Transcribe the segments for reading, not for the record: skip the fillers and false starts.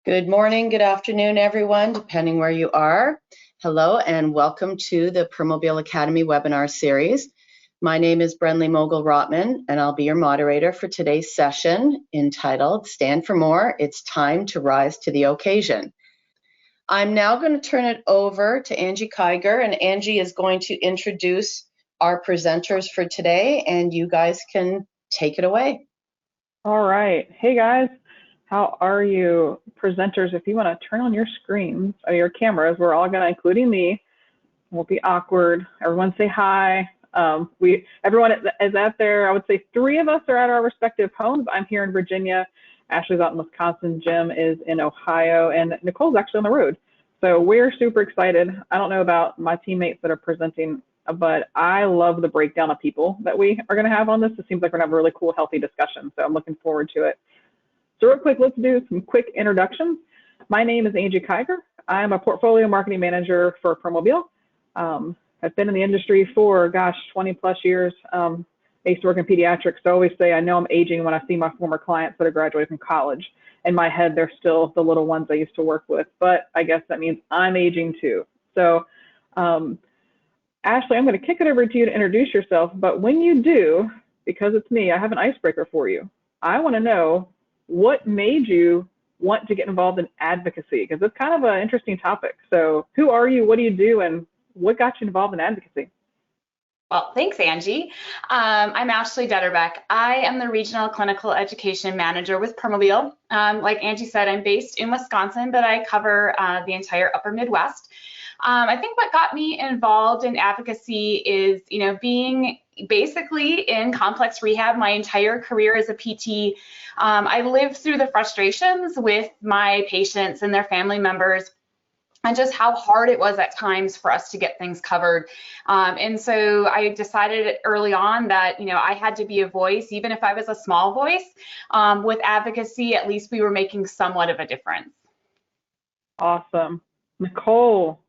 Good morning, good afternoon, everyone, depending where you are. Hello, and welcome to the Permobil Academy webinar series. My name is Brenly Mogul-Rotman, and I'll be your moderator for today's session entitled Stand for More, It's Time to Rise to the Occasion. I'm now going to turn it over to Angie Kiger, and Angie is going to introduce our presenters for today, and you guys can take it away. All right. Hey, guys. How are you? Presenters, if you want to turn on your screens or your cameras, we're all going to, including me, it won't be awkward. Everyone say hi. Everyone is out there. I would say 3 of us are at our respective homes. I'm here in Virginia. Ashley's out in Wisconsin. Jim is in Ohio. And Nicole's actually on the road. So we're super excited. I don't know about my teammates that are presenting, but I love the breakdown of people that we are going to have on this. It seems like we're going to have a really cool, healthy discussion. So I'm looking forward to it. So real quick, let's do some quick introductions. My name is Angie Kiger. I'm a portfolio marketing manager for Permobil. I've been in the industry for, 20 plus years. I used to work in pediatrics, so I always say I know I'm aging when I see my former clients that are graduating from college. In my head, they're still the little ones I used to work with, but I guess that means I'm aging too. So Ashley, I'm going to kick it over to you to introduce yourself, but when you do, because it's me, I have an icebreaker for you. I want to know what made you want to get involved in advocacy, because it's kind of an interesting topic. So who are you, what do you do, and what got you involved in advocacy? Well, thanks, Angie. I'm Ashley Detterbeck. I am the Regional Clinical Education Manager with Permobil. Like Angie said, I'm based in Wisconsin, but I cover the entire upper Midwest. I think what got me involved in advocacy is, being basically in complex rehab my entire career as a PT. I lived through the frustrations with my patients and their family members, and just how hard it was at times for us to get things covered. And so I decided early on that, I had to be a voice, even if I was a small voice. With advocacy, at least we were making somewhat of a difference. Awesome. Nicole,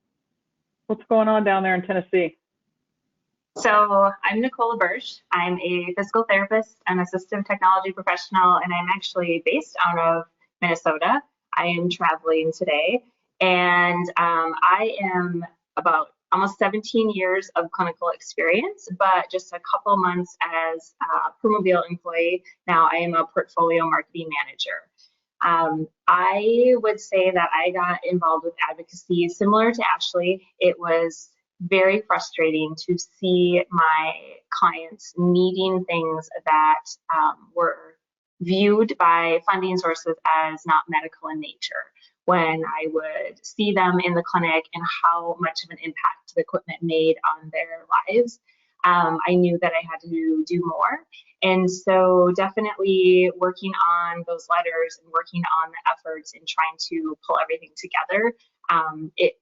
what's going on down there in Tennessee? So I'm Nicole Birch. I'm a physical therapist and assistive technology professional, and I'm actually based out of Minnesota. I am traveling today. And I am about almost 17 years of clinical experience, but just a couple months as a Permobil employee. Now I am a portfolio marketing manager. I would say that I got involved with advocacy similar to Ashley. It was very frustrating to see my clients needing things that were viewed by funding sources as not medical in nature. When I would see them in the clinic and how much of an impact the equipment made on their lives, I knew that I had to do more. And so definitely working on those letters and working on the efforts and trying to pull everything together,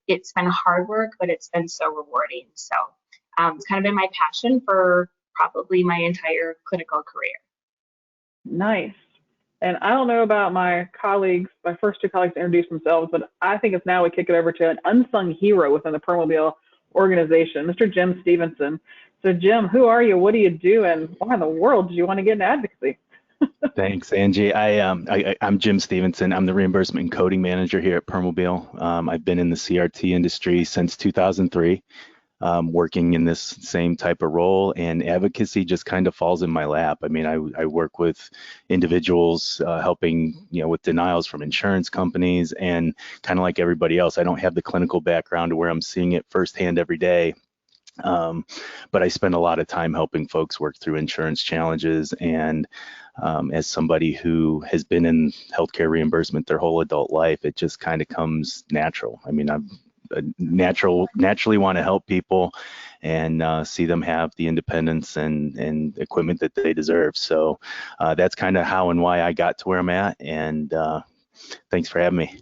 it's been hard work, but it's been so rewarding. So it's kind of been my passion for probably my entire clinical career. Nice. And I don't know about my colleagues, my first 2 colleagues to introduce themselves, but I think it's now we kick it over to an unsung hero within the Permobil organization, Mr. Jim Stevenson. So Jim, who are you? What do you do? And why in the world did you want to get into advocacy? Thanks, Angie. I'm Jim Stevenson. I'm the reimbursement and coding manager here at Permobil. I've been in the CRT industry since 2003. Working in this same type of role, and advocacy just kind of falls in my lap. I mean, I work with individuals helping, with denials from insurance companies, and kind of like everybody else, I don't have the clinical background to where I'm seeing it firsthand every day. But I spend a lot of time helping folks work through insurance challenges, and as somebody who has been in healthcare reimbursement their whole adult life, it just kind of comes natural. I mean, I'm naturally want to help people and see them have the independence and equipment that they deserve. So that's kind of how and why I got to where I'm at, and thanks for having me.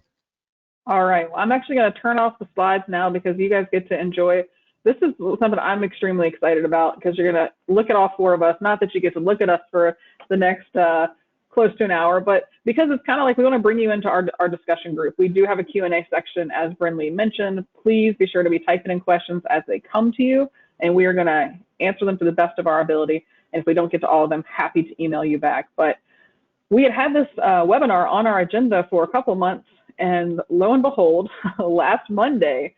All right, well, I'm actually going to turn off the slides now because you guys get to enjoy. This is something I'm extremely excited about, because you're going to look at all 4 of us. Not that you get to look at us for the next close to an hour, but because it's kind of like we want to bring you into our discussion group. We do have a Q&A section, as Brenly mentioned. Please be sure to be typing in questions as they come to you, and we are going to answer them to the best of our ability. And if we don't get to all of them, happy to email you back. But we had this webinar on our agenda for a couple months, And lo and behold, last Monday,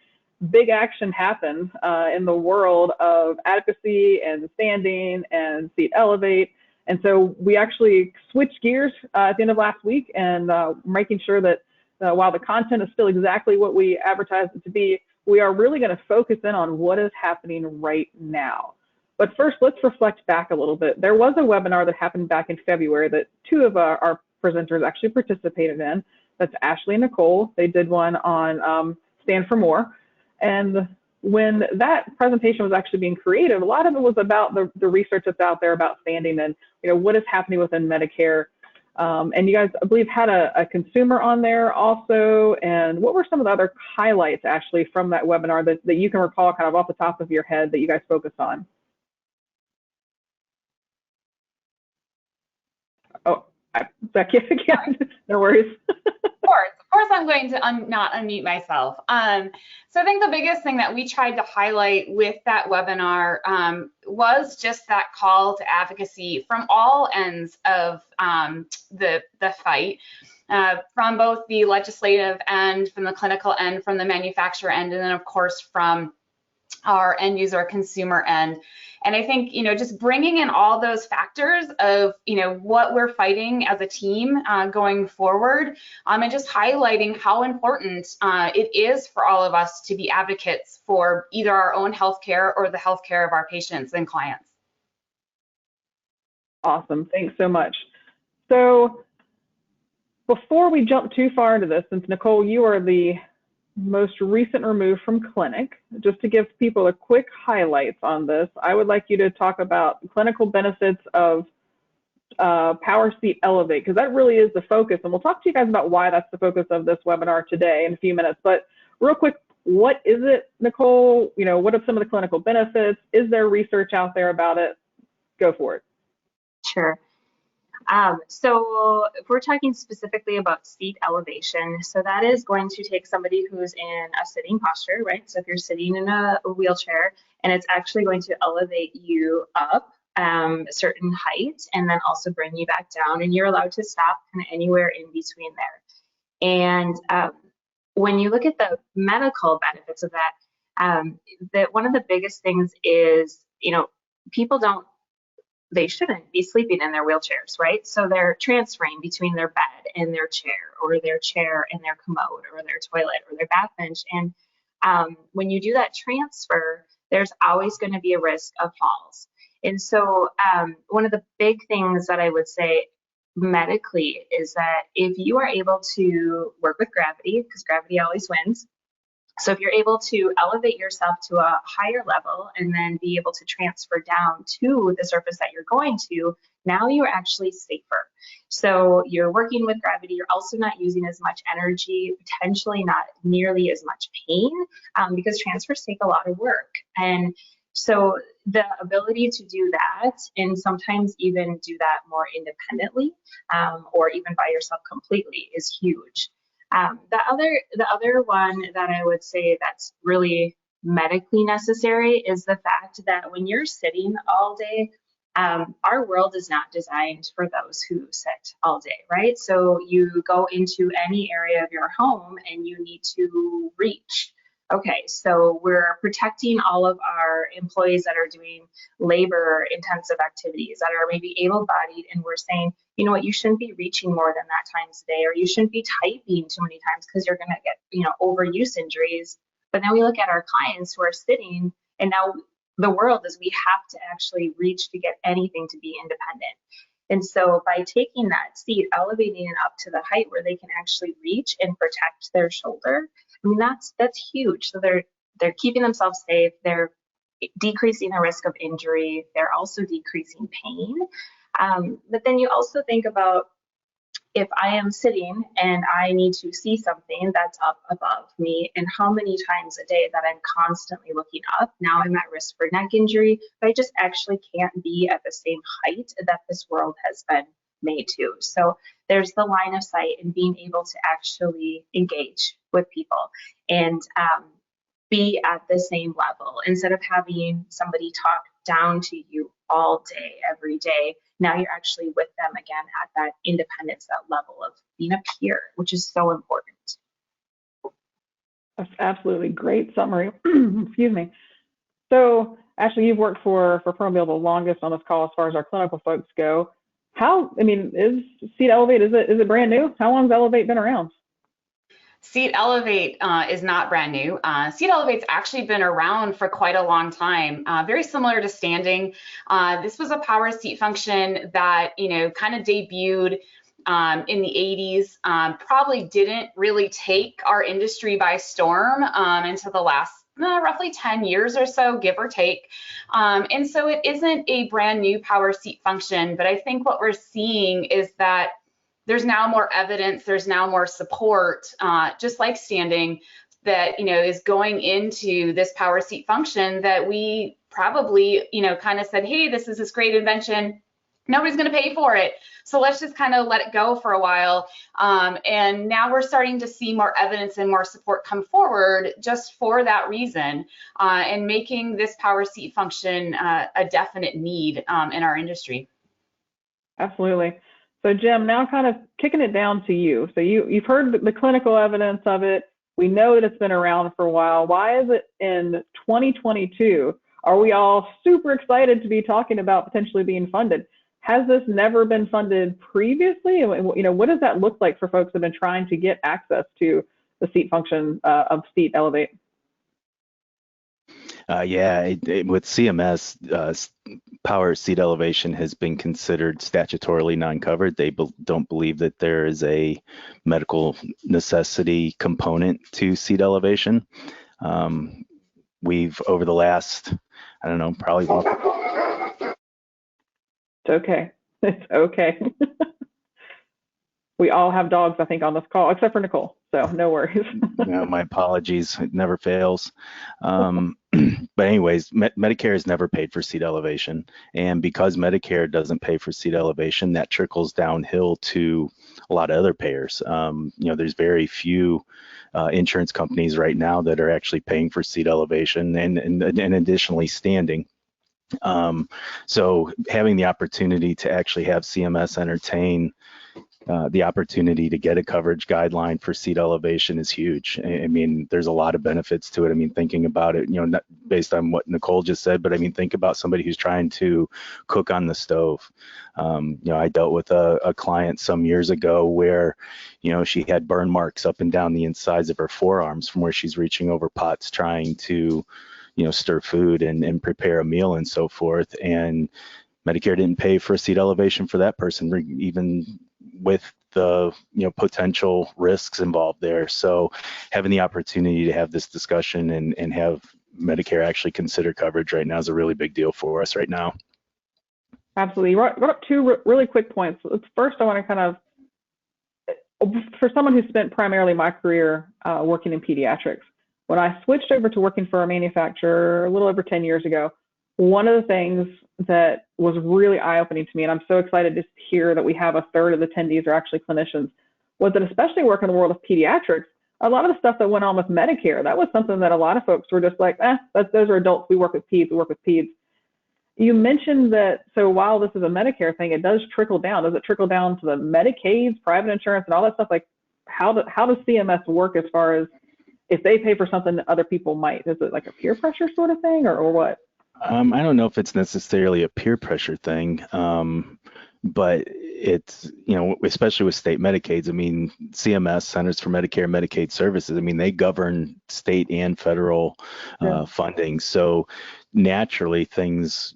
big action happened in the world of advocacy and standing and Seat Elevate. And so we actually switched gears at the end of last week, and making sure that while the content is still exactly what we advertised it to be, we are really going to focus in on what is happening right now. But first, let's reflect back a little bit. There was a webinar that happened back in February that two of our presenters actually participated in. That's Ashley and Nicole. They did one on Stand for More. And when that presentation was actually being created, a lot of it was about the research that's out there about standing and what is happening within Medicare. And you guys, I believe, had a consumer on there also. And what were some of the other highlights actually from that webinar that you can recall kind of off the top of your head that you guys focused on? Oh, Becky, again, no worries. Of course, I'm going to not unmute myself. So I think the biggest thing that we tried to highlight with that webinar was just that call to advocacy from all ends of the fight, from both the legislative end, from the clinical end, from the manufacturer end, and then of course from our end user consumer end. And I think, just bringing in all those factors of, what we're fighting as a team going forward, and just highlighting how important it is for all of us to be advocates for either our own healthcare or the healthcare of our patients and clients. Awesome, thanks so much. So before we jump too far into this, since Nicole, you are the most recent remove from clinic, just to give people a quick highlights on this, I would like you to talk about clinical benefits of Power Seat Elevate, because that really is the focus. And we'll talk to you guys about why that's the focus of this webinar today in a few minutes. But real quick, what is it, Nicole? What are some of the clinical benefits? Is there research out there about it? Go for it. Sure. So if we're talking specifically about seat elevation, so that is going to take somebody who's in a sitting posture, right? So if you're sitting in a wheelchair, and it's actually going to elevate you up a certain height and then also bring you back down, and you're allowed to stop kind of anywhere in between there. And when you look at the medical benefits of that, that one of the biggest things is, people they shouldn't be sleeping in their wheelchairs, right? So they're transferring between their bed and their chair, or their chair and their commode, or their toilet, or their bath bench. And when you do that transfer, there's always going to be a risk of falls. And so one of the big things that I would say medically is that if you are able to work with gravity, because gravity always wins, so if you're able to elevate yourself to a higher level and then be able to transfer down to the surface that you're going to, now you're actually safer. So you're working with gravity, you're also not using as much energy, potentially not nearly as much pain, because transfers take a lot of work. And so the ability to do that, and sometimes even do that more independently, or even by yourself completely, is huge. The other one that I would say that's really medically necessary is the fact that when you're sitting all day, our world is not designed for those who sit all day, right? So you go into any area of your home and you need to reach. Okay, so we're protecting all of our employees that are doing labor intensive activities, that are maybe able-bodied, and we're saying, you know what, you shouldn't be reaching more than that times a day, or you shouldn't be typing too many times because you're gonna get, overuse injuries. But then we look at our clients who are sitting, and now the world is we have to actually reach to get anything to be independent. And so by taking that seat, elevating it up to the height where they can actually reach and protect their shoulder, I mean, that's huge. So they're keeping themselves safe. They're decreasing the risk of injury. They're also decreasing pain. But then you also think about, if I am sitting and I need to see something that's up above me, and how many times a day that I'm constantly looking up, now I'm at risk for neck injury, but I just actually can't be at the same height that this world has been made to. So there's the line of sight and being able to actually engage with people and be at the same level, instead of having somebody talk down to you all day, every day. Now you're actually with them again at that independence, that level of being a peer, which is so important. That's absolutely great summary. Excuse me. So, Ashley, you've worked for Permobil the longest on this call as far as our clinical folks go. Is Seat Elevate, is it brand new? How long has Elevate been around? Seat Elevate is not brand new. Seat Elevate's actually been around for quite a long time, very similar to standing. This was a power seat function that, kind of debuted in the 80s, probably didn't really take our industry by storm until the last roughly 10 years or so, give or take. And so it isn't a brand new power seat function, but I think what we're seeing is that there's now more evidence, there's now more support, just like standing, that is going into this power seat function that we probably kind of said, hey, this is this great invention, nobody's going to pay for it, so let's just kind of let it go for a while. And now we're starting to see more evidence and more support come forward just for that reason, and making this power seat function a definite need in our industry. Absolutely. So Jim, now kind of kicking it down to you. So you've heard the clinical evidence of it. We know that it's been around for a while. Why is it in 2022 are we all super excited to be talking about potentially being funded? Has this never been funded previously? What does that look like for folks that have been trying to get access to the seat function of Seat Elevate? With CMS, power seat elevation has been considered statutorily non-covered. They don't believe that there is a medical necessity component to seat elevation. We've, over the last, I don't know, probably. It's okay. It's okay. We all have dogs, I think, on this call, except for Nicole. So no worries. No, my apologies. It never fails. But anyways, Medicare has never paid for seat elevation. And because Medicare doesn't pay for seat elevation, that trickles downhill to a lot of other payers. There's very few insurance companies right now that are actually paying for seat elevation and additionally standing. So having the opportunity to actually have CMS entertain the opportunity to get a coverage guideline for seat elevation is huge. I mean, there's a lot of benefits to it. I mean, thinking about it, not based on what Nicole just said, but I mean, think about somebody who's trying to cook on the stove. I dealt with a client some years ago where, she had burn marks up and down the insides of her forearms from where she's reaching over pots trying to, stir food and prepare a meal and so forth. And Medicare didn't pay for a seat elevation for that person, even with the potential risks involved there. So having the opportunity to have this discussion and have Medicare actually consider coverage right now is a really big deal for us right now. Absolutely. You brought up two really quick points. First, I want to kind of, for someone who spent primarily my career working in pediatrics, when I switched over to working for a manufacturer a little over 10 years ago, one of the things that was really eye-opening to me, and I'm so excited to hear that we have a third of the attendees are actually clinicians, was that especially working in the world of pediatrics, a lot of the stuff that went on with Medicare, that was something that a lot of folks were just like, those are adults, we work with peds. You mentioned that, so while this is a Medicare thing, it does trickle down. Does it trickle down to the Medicaids, private insurance, and all that stuff? Like, how does CMS work as far as if they pay for something that other people might? Is it like a peer pressure sort of thing, or what? I don't know if it's necessarily a peer pressure thing, but it's, especially with state Medicaids, I mean, CMS, Centers for Medicare and Medicaid Services, I mean, they govern state and federal funding. So naturally things,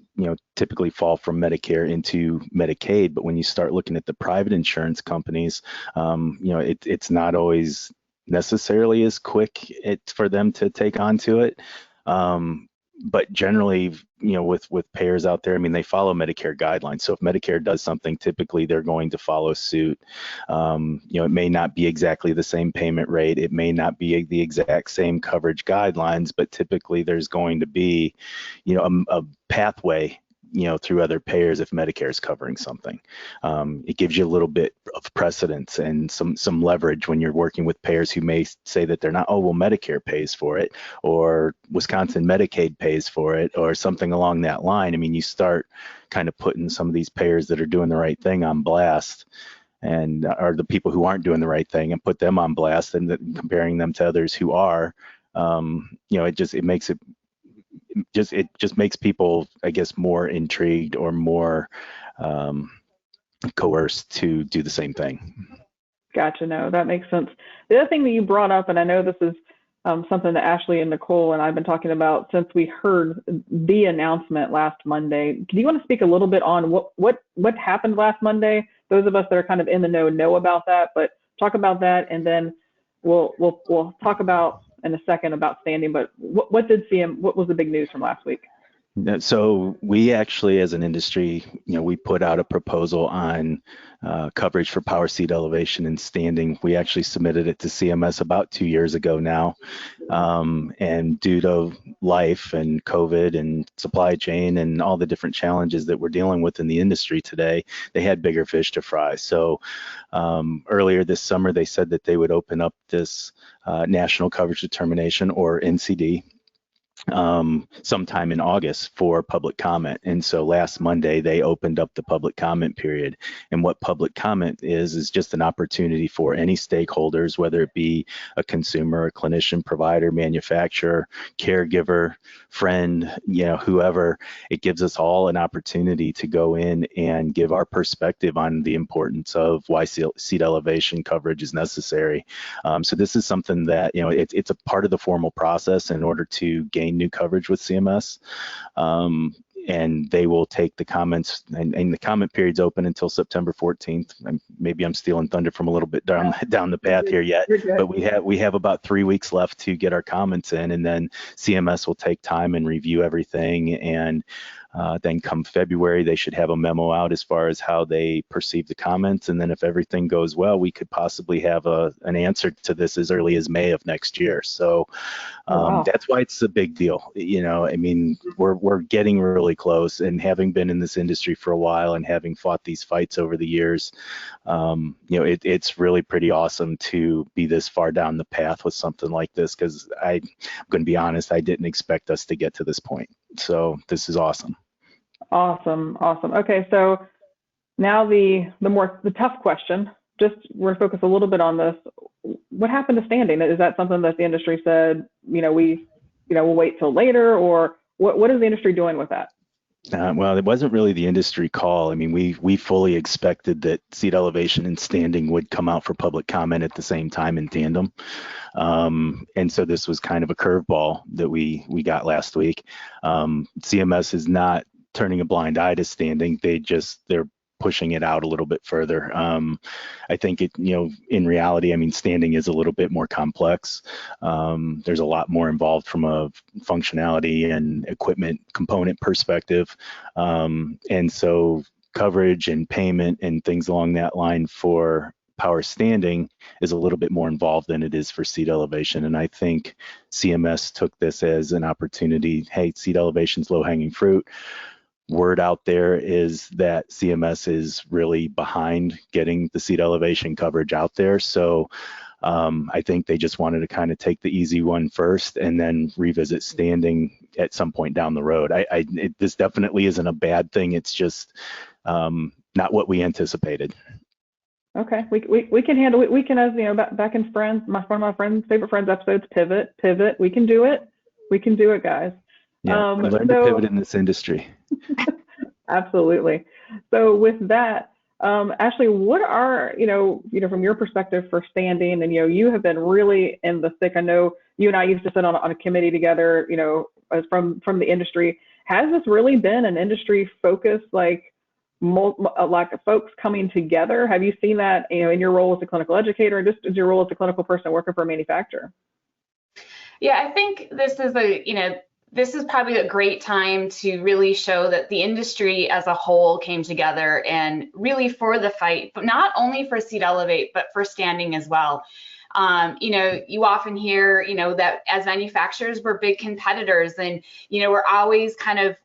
typically fall from Medicare into Medicaid. But when you start looking at the private insurance companies, it's not always necessarily as quick for them to take onto it. But generally, with payers out there, I mean, they follow Medicare guidelines. So if Medicare does something, typically they're going to follow suit. It may not be exactly the same payment rate. It may not be the exact same coverage guidelines, but typically there's going to be, a pathway, through other payers if Medicare is covering something. It gives you a little bit of precedence and some leverage when you're working with payers who may say that they're not, oh, well, Medicare pays for it, or Wisconsin Medicaid pays for it, or something along that line. I mean, you start kind of putting some of these payers that are doing the right thing on blast. and are the people who aren't doing the right thing, and put them on blast, and comparing them to others who are. It just makes people, I guess, more intrigued or more coerced to do the same thing. Gotcha. No, that makes sense. The other thing that you brought up, and I know this is something that Ashley and Nicole and I've been talking about since we heard the announcement last Monday. Do you want to speak a little bit on what happened last Monday? Those of us that are kind of in the know about that, but talk about that, and then we'll talk about in a second about standing. But what was the big news from last week? So we actually, as an industry, we put out a proposal on coverage for power seat elevation and standing. We actually submitted it to CMS about 2 years ago now. And due to life and COVID and supply chain and all the different challenges that we're dealing with in the industry today, they had bigger fish to fry. So earlier this summer, they said that they would open up this National Coverage Determination, or NCD, sometime in August for public comment. And so last Monday, they opened up the public comment period. And what public comment is just an opportunity for any stakeholders, whether it be a consumer, a clinician, provider, manufacturer, caregiver, friend, whoever. It gives us all an opportunity to go in and give our perspective on the importance of why seat elevation coverage is necessary. So this is something that, it's a part of the formal process in order to gain new coverage with CMS, and they will take the comments, and the comment period's open until September 14th. Maybe I'm stealing thunder from a little bit down the path here yet, but we have about 3 weeks left to get our comments in, and then CMS will take time and review everything, and then come February, they should have a memo out as far as how they perceive the comments. And then if everything goes well, we could possibly have an answer to this as early as May of next year. So that's why it's a big deal. We're getting really close, and having been in this industry for a while and having fought these fights over the years, it's really pretty awesome to be this far down the path with something like this, because I'm going to be honest, I didn't expect us to get to this point. So this is awesome. Awesome. Okay, so now the tough question. Just we're gonna focus a little bit on this. What happened to standing? Is that something that the industry said, we'll wait till later, or what is the industry doing with that? Well, it wasn't really the industry call. We fully expected that seat elevation and standing would come out for public comment at the same time in tandem. And so this was kind of a curveball that we got last week. CMS is not turning a blind eye to standing. They're pushing it out a little bit further. I think in reality, standing is a little bit more complex. There's a lot more involved from a functionality and equipment component perspective. And so coverage and payment and things along that line for power standing is a little bit more involved than it is for seat elevation. And I think CMS took this as an opportunity. Hey, seat elevation's low-hanging fruit. Word out there is that CMS is really behind getting the seat elevation coverage out there. So I think they just wanted to kind of take the easy one first and then revisit standing at some point down the road. This definitely isn't a bad thing. It's just not what we anticipated. Okay, we can handle it. We can, as back in Friends, one of my favorite Friends episodes, pivot. We can do it. We can do it, guys. Yeah, we learn to pivot in this industry. Absolutely. So with that, Ashley, what are, from your perspective for standing, and, you have been really in the thick. I know you and I used to sit on a committee together, from the industry. Has this really been an industry focus, like folks coming together? Have you seen that, in your role as a clinical educator, and just as your role as a clinical person working for a manufacturer? Yeah, I think this is probably a great time to really show that the industry as a whole came together and really for the fight, but not only for seat elevate, but for standing as well. You often hear, that as manufacturers, we're big competitors, and, we're always kind of,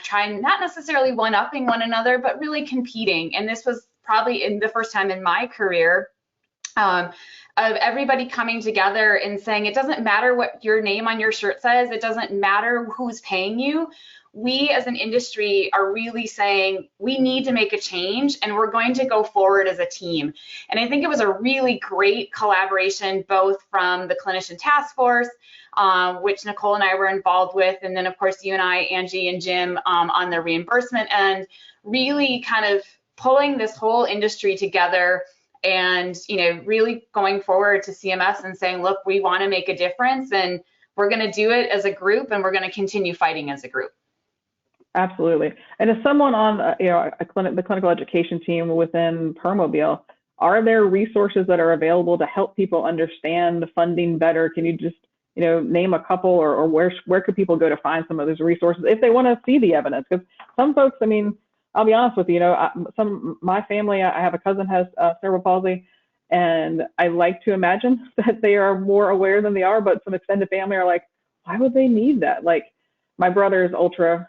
trying, not necessarily one-upping one another, but really competing. And this was probably the first time in my career of everybody coming together and saying, it doesn't matter what your name on your shirt says, it doesn't matter who's paying you. we as an industry are really saying we need to make a change and we're going to go forward as a team. And I think it was a really great collaboration, both from the clinician task force, which Nicole and I were involved with, and then of course you and I, Angie and Jim, on the reimbursement end, really kind of pulling this whole industry together and, you know, really going forward to CMS and saying, look, we want to make a difference and we're going to do it as a group and we're going to continue fighting as a group. Absolutely. And as someone on the clinical education team within Permobil, are there resources that are available to help people understand the funding better? Can you just name a couple, or where could people go to find some of those resources if they want to see the evidence? Because some folks, I mean, I'll be honest with you, my family, I have a cousin has cerebral palsy, and I like to imagine that they are more aware than they are, but some extended family are like, why would they need that? Like, my brother is ultra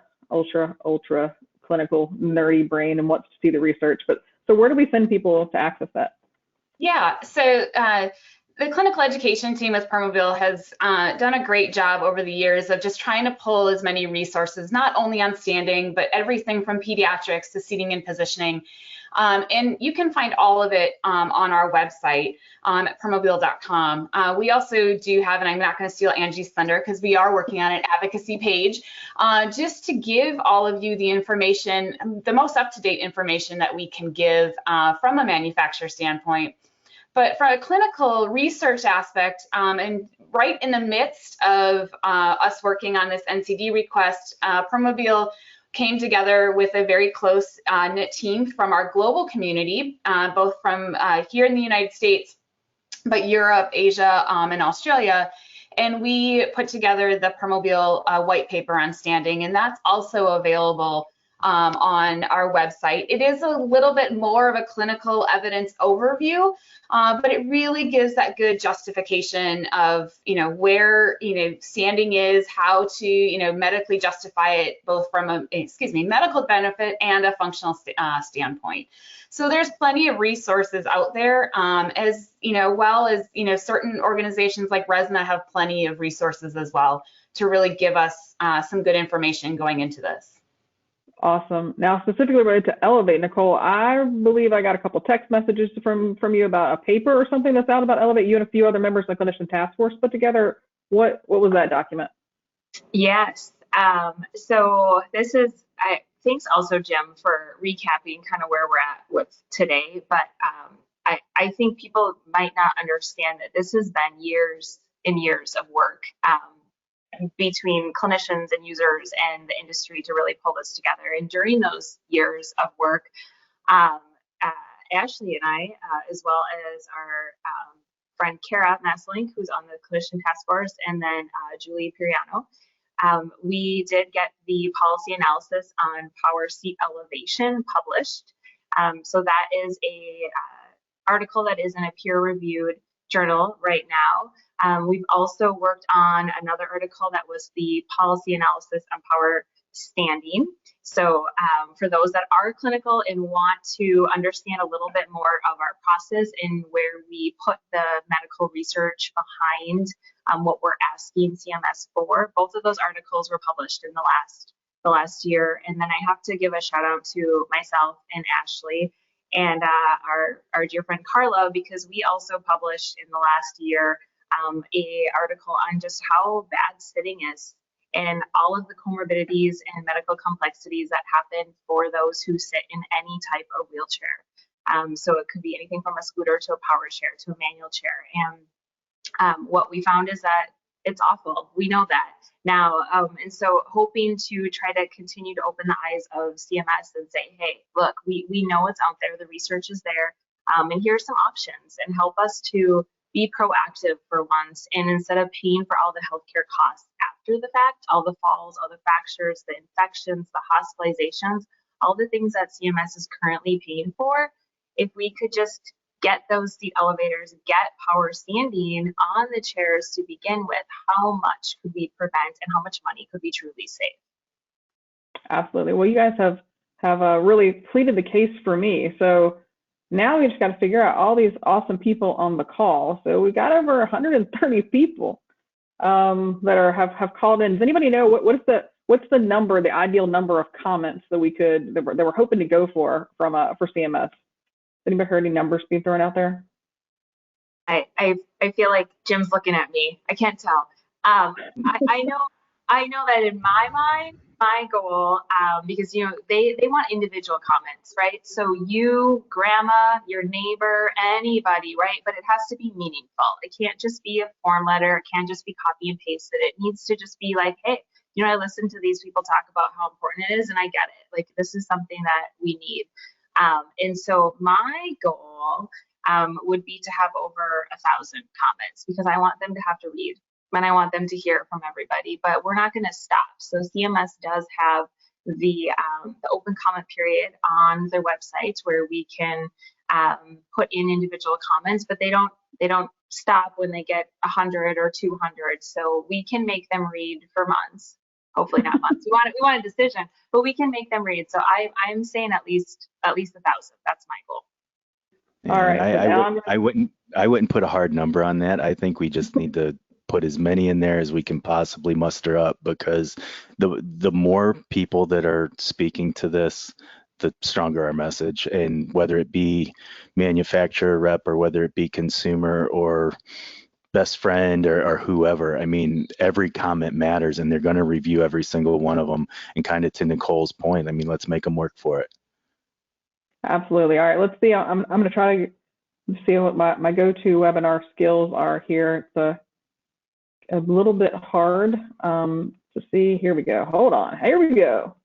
clinical, nerdy brain and wants to see the research. But so where do we send people to access that? Yeah, so the clinical education team with Permobil has done a great job over the years of just trying to pull as many resources, not only on standing, but everything from pediatrics to seating and positioning. And you can find all of it on our website at permobil.com. We also do have, and I'm not going to steal Angie's thunder because we are working on an advocacy page, just to give all of you the information, the most up-to-date information that we can give from a manufacturer standpoint. But for a clinical research aspect, and right in the midst of us working on this NCD request, Permobil came together with a very close knit team from our global community, both from here in the United States, but Europe, Asia, and Australia. And we put together the Permobil white paper on standing, and that's also available on our website. It is a little bit more of a clinical evidence overview, but it really gives that good justification of, where, standing is, how to, medically justify it, both from a, medical benefit and a functional standpoint. So there's plenty of resources out there, as, well as, certain organizations like RESNA have plenty of resources as well to really give us some good information going into this. Awesome. Now, specifically related to Elevate, Nicole, I believe I got a couple text messages from you about a paper or something that's out about Elevate. You and a few other members of the clinician task force put together. What was that document? Yes. So this is, thanks also, Jim, for recapping kind of where we're at with today. But I think people might not understand that this has been years and years of work between clinicians and users and the industry to really pull this together. And during those years of work, Ashley and I, as well as our friend Kara Masselink, who's on the clinician task force, and then Julie Piriano, we did get the policy analysis on power seat elevation published. So that is a article that is in a peer-reviewed journal right now. We've also worked on another article that was the policy analysis on power standing. So for those that are clinical and want to understand a little bit more of our process and where we put the medical research behind what we're asking CMS for, both of those articles were published in the last year. And then I have to give a shout out to myself and Ashley and our dear friend Carla, because we also published in the last year a article on just how bad sitting is and all of the comorbidities and medical complexities that happen for those who sit in any type of wheelchair. So it could be anything from a scooter to a power chair to a manual chair. And what we found is that it's awful. We know that now. And so hoping to try to continue to open the eyes of CMS and say, hey, look, we know it's out there. The research is there. And here are some options, and help us to be proactive for once. And instead of paying for all the healthcare costs after the fact, all the falls, all the fractures, the infections, the hospitalizations, all the things that CMS is currently paying for, if we could just get those seat elevators, get power standing on the chairs to begin with, how much could we prevent and how much money could we truly save? Absolutely. Well, you guys have really pleaded the case for me. So now we just got to figure out all these awesome people on the call. So we got over 130 people that have called in. Does anybody know what what's the number, the ideal number of comments that we're hoping to go for CMS? Anybody heard any numbers being thrown out there? I feel like Jim's looking at me. I can't tell. I know that in my mind, my goal, because they want individual comments, right? So you, grandma, your neighbor, anybody, right? But it has to be meaningful. It can't just be a form letter. It can't just be copy and pasted. It needs to just be like, hey, I listened to these people talk about how important it is, and I get it. Like, this is something that we need. And so my goal would be to have over 1,000 comments, because I want them to have to read and I want them to hear from everybody, but we're not going to stop. So CMS does have the open comment period on their website where we can put in individual comments, but they don't stop when they get 100 or 200. So we can make them read for months. Hopefully not months. We want a decision, but we can make them read. So I'm saying at least 1,000. That's my goal. Yeah, all right. I wouldn't put a hard number on that. I think we just need to put as many in there as we can possibly muster up, because the more people that are speaking to this, the stronger our message. And whether it be manufacturer rep or whether it be consumer or best friend or whoever, I mean, every comment matters, and they're going to review every single one of them. And kind of to Nicole's point, I mean, let's make them work for it. Absolutely. All right, let's see. I'm going to try to see what my go-to webinar skills are here. It's a little bit hard to see. Here we go. Hold on. Here we go.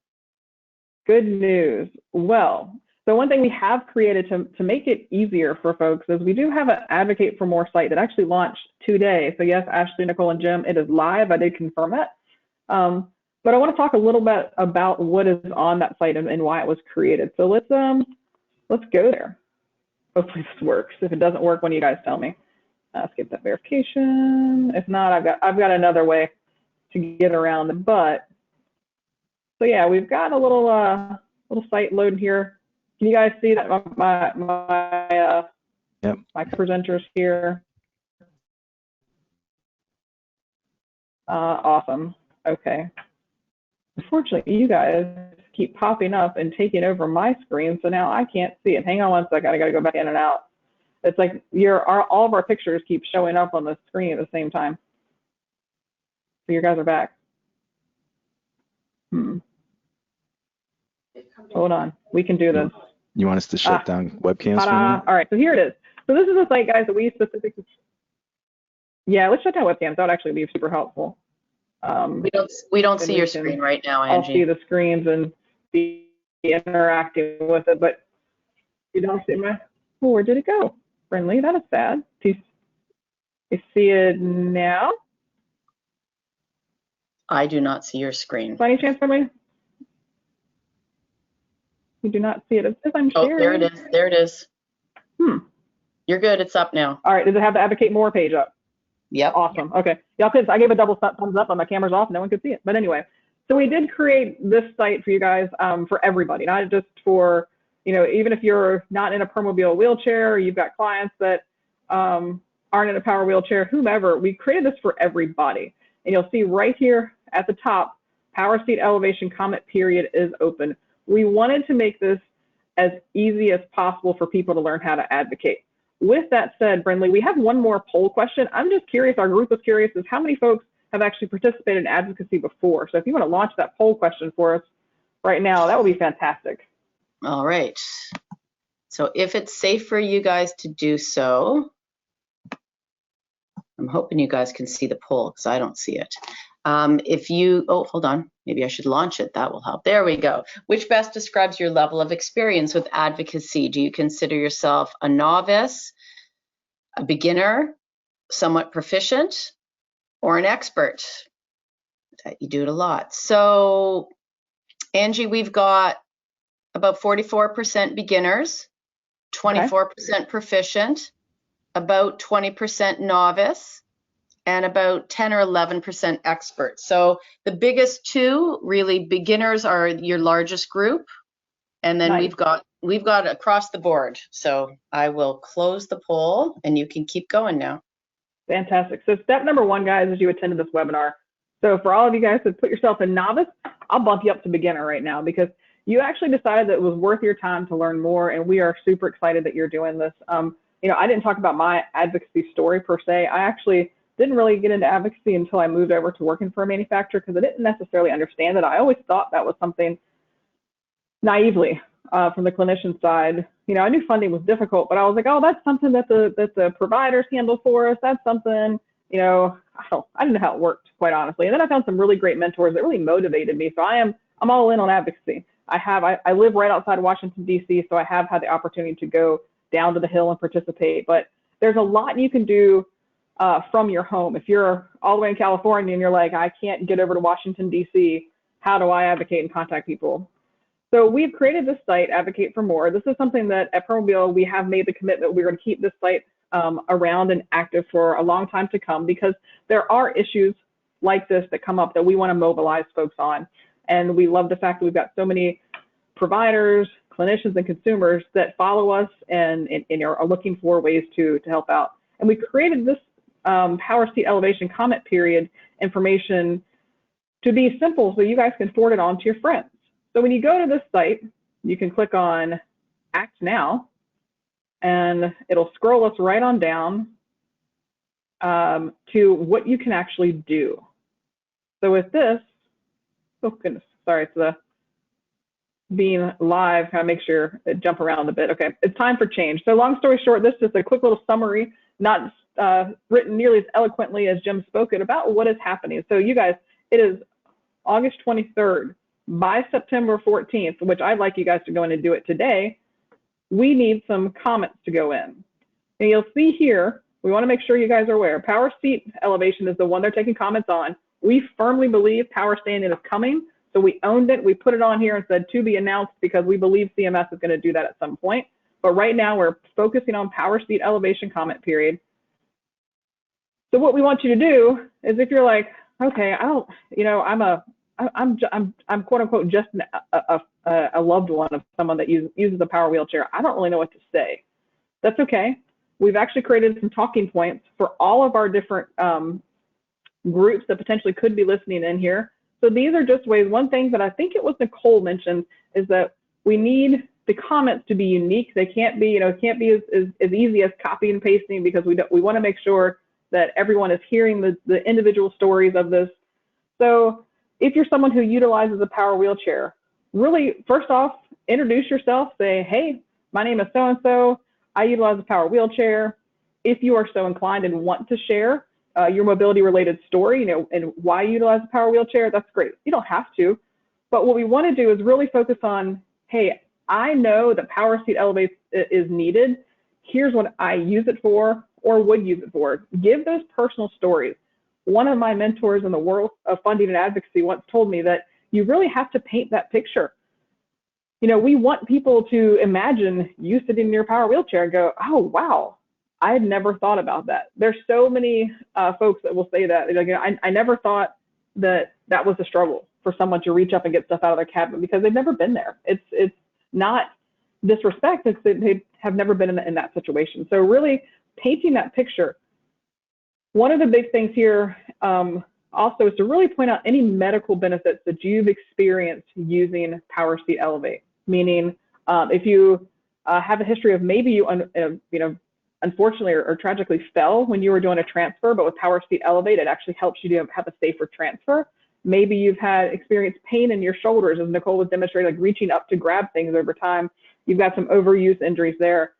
Good news. Well, so one thing we have created to make it easier for folks is we do have an Advocate for More site that actually launched today. So yes, Ashley, Nicole, and Jim, it is live. I did confirm it. But I want to talk a little bit about what is on that site and why it was created. So let's go there. Hopefully this works. If it doesn't work, when you guys tell me. Skip that verification. If not, I've got another way to get around it. But so yeah, we've got a little site loading here. Can you guys see that my presenters here? Awesome. Okay. Unfortunately, you guys keep popping up and taking over my screen, so now I can't see it. Hang on one second. I got to go back in and out. It's like all of our pictures keep showing up on the screen at the same time. So you guys are back. Hold on. We can do this. You want us to shut down webcams? All right. So here it is. So this is a site, guys, that we specifically. Yeah, let's shut down webcams. That would actually be super helpful. We don't see your screen right now, Angie. I'll see the screens and be interacting with it, but you don't see my. Oh, where did it go? Friendly, that is sad. Do you see it now? I do not see your screen. By any chance, Friendly? You do not see it. It says I'm sharing. Oh, there it is. There it is. You're good. It's up now. All right. Does it have the Advocate More page up? Yep. Awesome. Okay. Y'all, I gave a double thumbs up, but my camera's off. No one could see it. But anyway, so we did create this site for you guys, for everybody, not just for, even if you're not in a Permobil wheelchair, or you've got clients that aren't in a power wheelchair, whomever, we created this for everybody. And you'll see right here at the top, Power Seat Elevation comment period is open. We wanted to make this as easy as possible for people to learn how to advocate. With that said, Brindley, we have one more poll question. I'm just curious, our group is curious, is how many folks have actually participated in advocacy before? So if you want to launch that poll question for us right now, that would be fantastic. All right. So if it's safe for you guys to do so, I'm hoping you guys can see the poll because I don't see it. Hold on, maybe I should launch it. That will help. There we go. Which best describes your level of experience with advocacy? Do you consider yourself a novice, a beginner, somewhat proficient, or an expert? You do it a lot. So, Angie, we've got about 44% beginners, 24% proficient, about 20% novice, and about 10 or 11% expert. So the biggest two, really, beginners are your largest group, and then we've got across the board. So I will close the poll, and you can keep going now. Fantastic. So step number one, guys, is you attended this webinar. So for all of you guys that put yourself in novice, I'll bump you up to beginner right now because you actually decided that it was worth your time to learn more, and we are super excited that you're doing this. You know, I didn't talk about my advocacy story per se. I actually didn't really get into advocacy until I moved over to working for a manufacturer because I didn't necessarily understand it. I always thought that was something naively from the clinician side. You know, I knew funding was difficult, but I was like, oh, that's something that the providers handle for us. That's something, you know, I didn't know how it worked, quite honestly. And then I found some really great mentors that really motivated me. So I'm all in on advocacy. I live right outside of Washington, D.C., so I have had the opportunity to go down to the Hill and participate. But there's a lot you can do from your home. If you're all the way in California and you're like, I can't get over to Washington, D.C., how do I advocate and contact people? So we've created this site, Advocate for More. This is something that at Permobil, we have made the commitment we're going to keep this site around and active for a long time to come, because there are issues like this that come up that we want to mobilize folks on. And we love the fact that we've got so many providers, clinicians, and consumers that follow us and are looking for ways to help out. And we created this Power Seat Elevation comment period information to be simple so you guys can forward it on to your friends. So when you go to this site, you can click on Act Now, and it'll scroll us right on down to what you can actually do. So with this, oh goodness, sorry, it's the being live, kind of make sure it jump around a bit. Okay, it's time for change. So long story short, this is a quick little summary, not written nearly as eloquently as Jim spoke it, about what is happening. So you guys, it is August 23rd. By September 14th, which I'd like you guys to go in and do it today, we need some comments to go in. And you'll see here, we want to make sure you guys are aware, Power Seat Elevation is the one they're taking comments on. We firmly believe Power Standing is coming, so we owned it. We put it on here and said to be announced because we believe CMS is going to do that at some point. But right now we're focusing on Power Seat Elevation comment period. So what we want you to do is, if you're like, okay, I don't, you know, I'm quote unquote just a loved one of someone that uses a power wheelchair, I don't really know what to say. That's okay. We've actually created some talking points for all of our different groups that potentially could be listening in here. So these are just ways. One thing that I think it was Nicole mentioned is that we need the comments to be unique. They can't be, you know, it can't be as easy as copy and pasting, because we want to make sure that everyone is hearing the individual stories of this. So if you're someone who utilizes a power wheelchair, really, first off, introduce yourself. Say, hey, my name is so-and-so. I utilize a power wheelchair. If you are so inclined and want to share your mobility-related story, you know, and why you utilize a power wheelchair, that's great. You don't have to. But what we want to do is really focus on, hey, I know that Power Seat Elevate is needed. Here's what I use it for or would use it for. Give those personal stories. One of my mentors in the world of funding and advocacy once told me that you really have to paint that picture. You know, we want people to imagine you sitting in your power wheelchair and go, oh, wow, I had never thought about that. There's so many folks that will say that. Like, I never thought that that was a struggle for someone to reach up and get stuff out of their cabinet, because they've never been there. It's not disrespect, it's that they have never been in that situation. So really painting that picture. One of the big things here also is to really point out any medical benefits that you've experienced using Power Seat Elevate. Meaning, if you have a history of maybe you know, unfortunately or tragically fell when you were doing a transfer, but with Power Seat Elevate, it actually helps you to have a safer transfer. Maybe you've had experienced pain in your shoulders, as Nicole was demonstrating, like reaching up to grab things over time. You've got some overuse injuries there.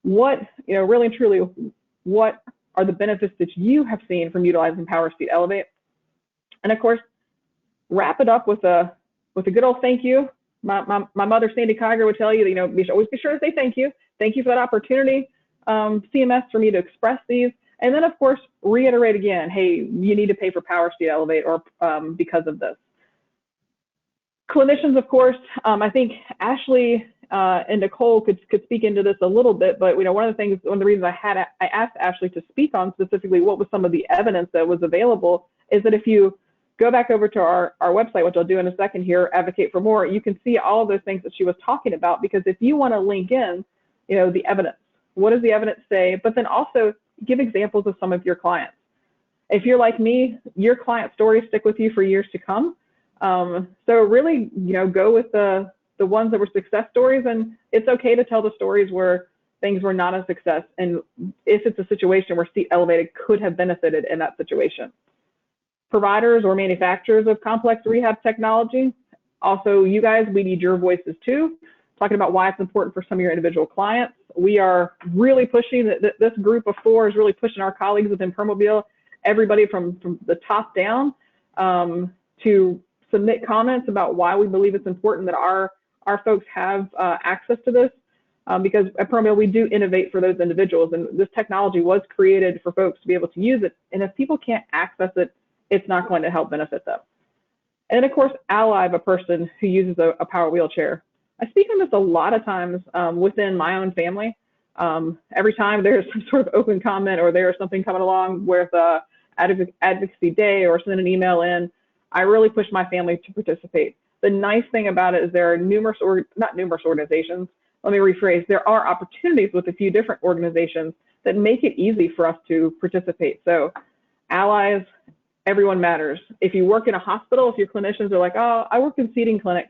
What, you know, really and truly, what are the benefits that you have seen from utilizing Power Seat Elevate? And of course, wrap it up with a good old thank you. My mother, Sandy Kiger, would tell you, you know, always be sure to say thank you. Thank you for that opportunity, CMS, for me to express these. And then, of course, reiterate again, hey, you need to pay for Power Seat Elevate or because of this. Clinicians, of course, I think Ashley and Nicole could speak into this a little bit, but you know, one of the reasons I asked Ashley to speak on specifically what was some of the evidence that was available is that if you go back over to our website, which I'll do in a second here, Advocate for More, you can see all of those things that she was talking about, because if you want to link in, you know, the evidence, what does the evidence say, but then also give examples of some of your clients. If you're like me, your client stories stick with you for years to come. So really, go with the ones that were success stories, and it's okay to tell the stories where things were not a success, and if it's a situation where Seat Elevated could have benefited in that situation. Providers or manufacturers of complex rehab technology, also you guys, we need your voices too, talking about why it's important for some of your individual clients. We are really pushing, this group of 4 is really pushing our colleagues within Permobil, everybody from the top down, to submit comments about why we believe it's important that our folks have access to this, because at Permobil we do innovate for those individuals, and this technology was created for folks to be able to use it, and if people can't access it, it's not going to help benefit them. And of course, ally of a person who uses a power wheelchair. I speak on this a lot of times within my own family. Every time there's some sort of open comment or there's something coming along with Advocacy Day or send an email in, I really push my family to participate. The nice thing about it is there are not numerous organizations, let me rephrase, there are opportunities with a few different organizations that make it easy for us to participate. So allies, everyone matters. If you work in a hospital, if your clinicians are like, oh, I work in seating clinic,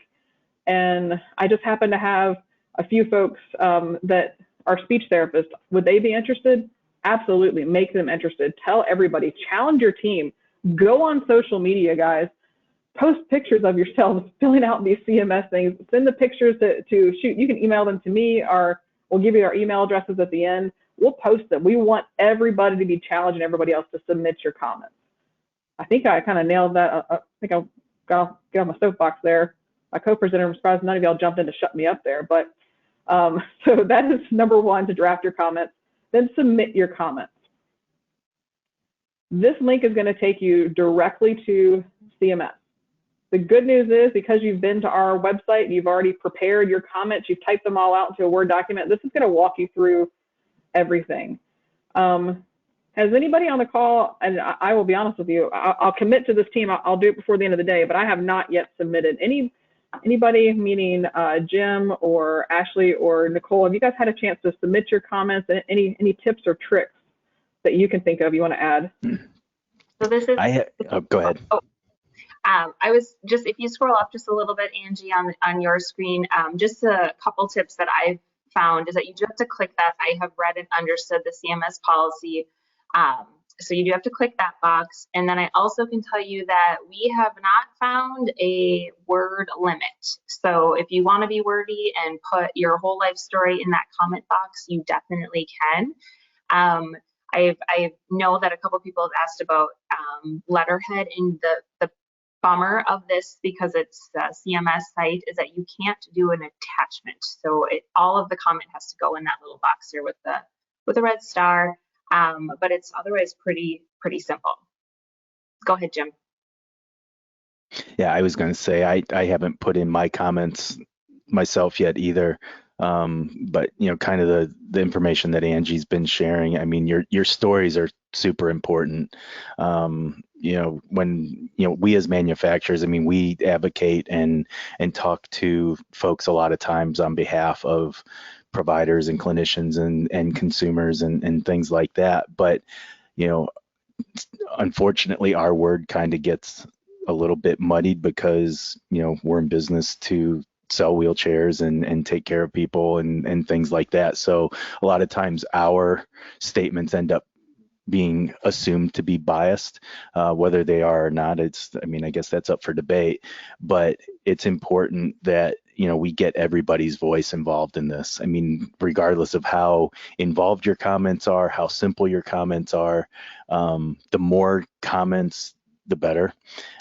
and I just happen to have a few folks that are speech therapists, would they be interested? Absolutely, make them interested. Tell everybody, challenge your team. Go on social media, guys. Post pictures of yourselves filling out these CMS things. Send the pictures to shoot. You can email them to me, or we'll give you our email addresses at the end. We'll post them. We want everybody to be challenging everybody else to submit your comments. I think I kind of nailed that. I think I'll get on my soapbox there. My co-presenter, I'm surprised none of y'all jumped in to shut me up there. But so that is number 1, to draft your comments. Then submit your comments. This link is going to take you directly to CMS. The good news is, because you've been to our website, you've already prepared your comments, you've typed them all out into a Word document, this is going to walk you through everything. Has anybody on the call, and I will be honest with you, I'll commit to this team, I'll do it before the end of the day, but I have not yet submitted. Anybody, meaning Jim or Ashley or Nicole, have you guys had a chance to submit your comments, and any tips or tricks that you can think of you want to add? So this is. Go ahead. I was just, if you scroll up just a little bit, Angie, on your screen, just a couple tips that I've found is that you do have to click that I have read and understood the CMS policy. So you do have to click that box. And then I also can tell you that we have not found a word limit. So if you want to be wordy and put your whole life story in that comment box, you definitely can. I know that a couple people have asked about letterhead, and the bummer of this, because it's a CMS site, is that you can't do an attachment. So all of the comment has to go in that little box here with the red star. But it's otherwise pretty simple. Go ahead, Jim. Yeah, I was going to say I haven't put in my comments myself yet either. But kind of the information that Angie's been sharing, I mean, your stories are super important. When we as manufacturers, I mean, we advocate and talk to folks a lot of times on behalf of providers and clinicians and consumers and things like that. But unfortunately, our word kind of gets a little bit muddied because we're in business to sell wheelchairs and take care of people and things like that. So a lot of times our statements end up being assumed to be biased, whether they are or not. I guess that's up for debate, but it's important that we get everybody's voice involved in this. I mean, regardless of how involved your comments are, how simple your comments are, the more comments, the better.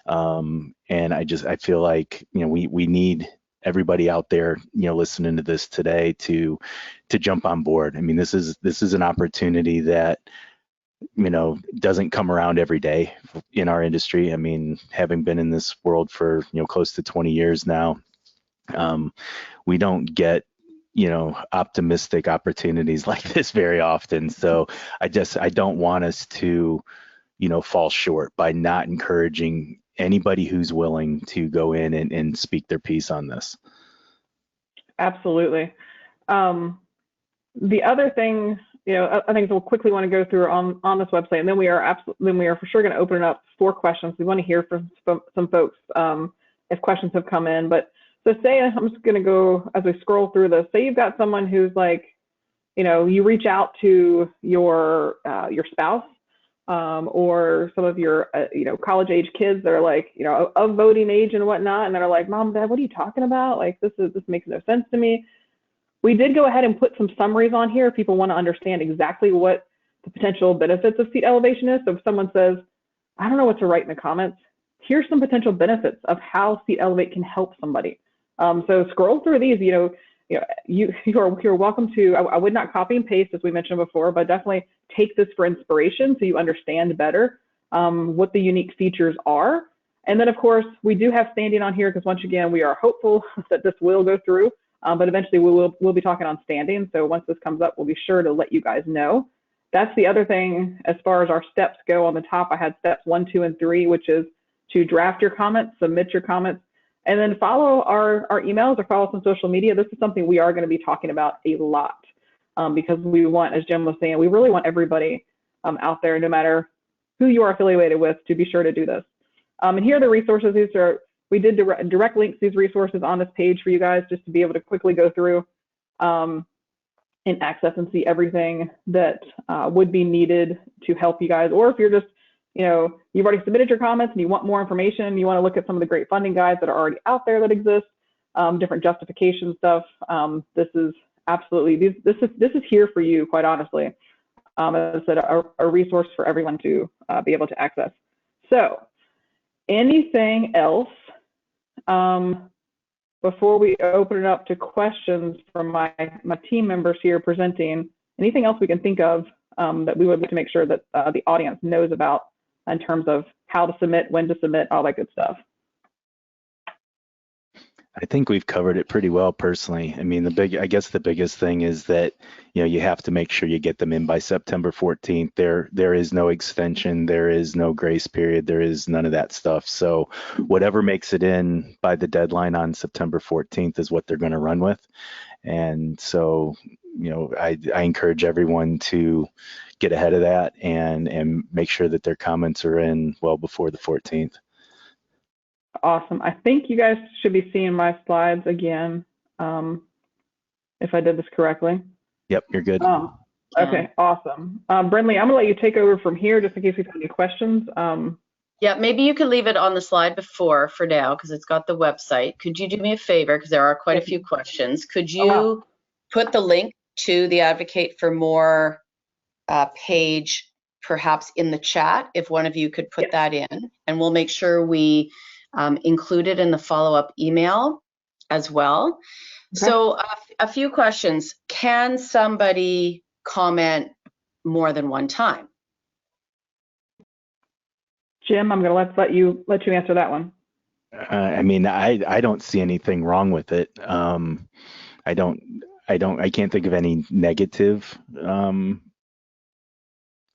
And I feel like we need everybody out there listening to this today to jump on board. I mean, this is an opportunity that doesn't come around every day in our industry. I mean, having been in this world for close to 20 years now, we don't get optimistic opportunities like this very often. So I don't want us to fall short by not encouraging anybody who's willing to go in and speak their piece on this. Absolutely. The other thing, I think we'll quickly want to go through on this website, and then we are for sure going to open it up for questions. We want to hear from some folks. if questions have come in. But so say, I'm just going to go as we scroll through this. Say you've got someone who's like, you know, you reach out to your spouse or some of your you know, college age kids that are like, you know, of voting age and whatnot, and they're like, Mom, Dad, what are you talking about? Like, this makes no sense to me. We did go ahead and put some summaries on here if people want to understand exactly what the potential benefits of seat elevation is. So if someone says, I don't know what to write in the comments, here's some potential benefits of how Seat Elevate can help somebody. So scroll through these. You're welcome to. I would not copy and paste, as we mentioned before, but definitely take this for inspiration so you understand better what the unique features are. And then, of course, we do have standing on here because, once again, we are hopeful that this will go through, but eventually we'll be talking on standing. So once this comes up, we'll be sure to let you guys know. That's the other thing as far as our steps go. On the top, I had steps 1, 2, and 3, which is to draft your comments, submit your comments, and then follow our emails or follow us on social media. This is something we are going to be talking about a lot because we want, as Jim was saying, we really want everybody out there, no matter who you are affiliated with, to be sure to do this. And here are the resources. We did direct links these resources on this page for you guys just to be able to quickly go through and access and see everything that would be needed to help you guys. Or if you're just, you know, you've already submitted your comments and you want more information and you want to look at some of the great funding guides that are already out there that exist, different justification stuff. This is absolutely, this is here for you, quite honestly. As I said, a resource for everyone to be able to access. So anything else before we open it up to questions from my team members here presenting? Anything else we can think of that we would like to make sure that the audience knows about in terms of how to submit, when to submit, all that good stuff? I think we've covered it pretty well personally. I mean, I guess the biggest thing is that, you know, you have to make sure you get them in by September 14th. There is no extension, there is no grace period, there is none of that stuff. So whatever makes it in by the deadline on September 14th is what they're going to run with. And so, you know, I encourage everyone to get ahead of that and make sure that their comments are in well before the 14th. Awesome. I think you guys should be seeing my slides again, if I did this correctly. Yep, you're good. Okay, awesome. Brenly, I'm gonna let you take over from here just in case we've got any questions. Yeah, maybe you could leave it on the slide before for now because it's got the website. Could you do me a favor, because there are quite a few questions. Could you put the link to the Advocate for More page perhaps in the chat, if one of you could put that in, and we'll make sure we include it in the follow-up email as well. Okay. So a few questions. Can somebody comment more than one time? Jim, I'm going to let you answer that one. I mean, I don't see anything wrong with it. I can't think of any negative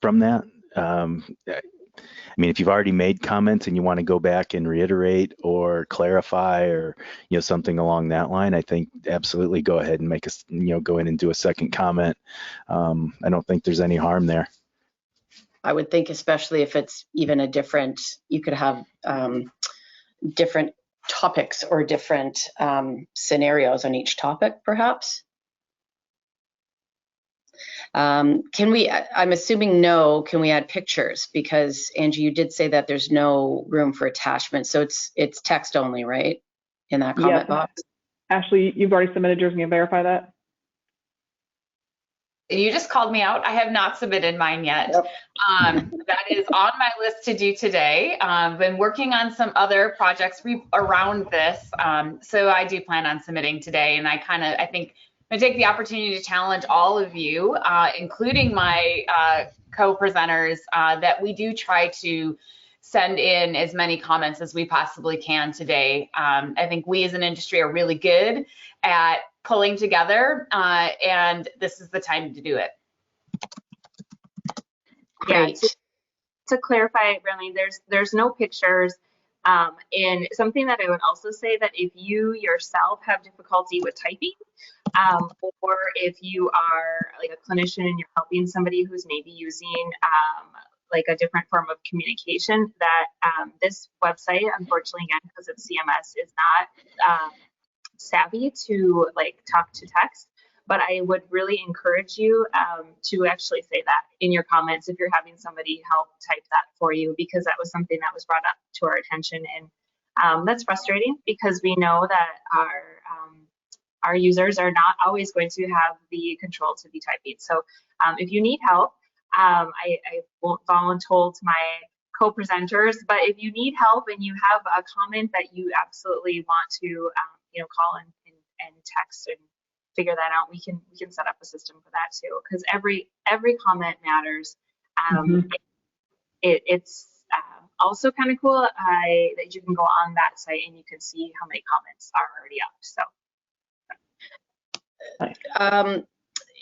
from that. I mean, if you've already made comments and you want to go back and reiterate or clarify or, you know, something along that line, I think absolutely go ahead and make us, you know, go in and do a second comment. I don't think there's any harm there. I would think, especially if it's even a different, you could have different topics or different scenarios on each topic, perhaps. Can we, I'm assuming no, can we add pictures? Because Angie, you did say that there's no room for attachment. So it's text only, right? In that comment box? Ashley, you've already submitted yours. Can you verify that? You just called me out. I have not submitted mine yet. Yep. That is on my list to do today. Been working on some other projects around this. So I do plan on submitting today. And I think I'm gonna take the opportunity to challenge all of you, including my co-presenters, that we do try to send in as many comments as we possibly can today. I think we as an industry are really good at pulling together, and this is the time to do it. Yeah, to clarify, Brenly, there's no pictures. And something that I would also say that if you yourself have difficulty with typing, or if you are like a clinician and you're helping somebody who's maybe using like a different form of communication, that this website, unfortunately, again, because it's CMS, is not savvy to like talk to text. But I would really encourage you to actually say that in your comments if you're having somebody help type that for you, because that was something that was brought up to our attention. And that's frustrating because we know that our users are not always going to have the control to be typing. So if you need help, I won't volunteer to my co-presenters, but if you need help and you have a comment that you absolutely want to call and text and figure that out, we can set up a system for that too, because every comment matters. It's also kind of cool that you can go on that site and you can see how many comments are already up. So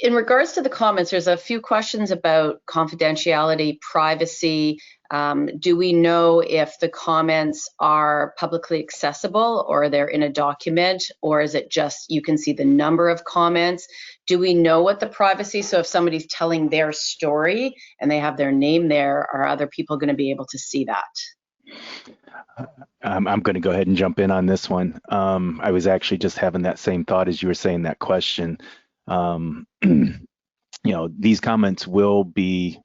in regards to the comments, there's a few questions about confidentiality, privacy. Do we know if the comments are publicly accessible or they're in a document, or is it just you can see the number of comments? Do we know what the privacy, so if somebody's telling their story and they have their name there, are other people going to be able to see that? I'm going to go ahead and jump in on this one. I was actually just having that same thought as you were saying that question. These comments will be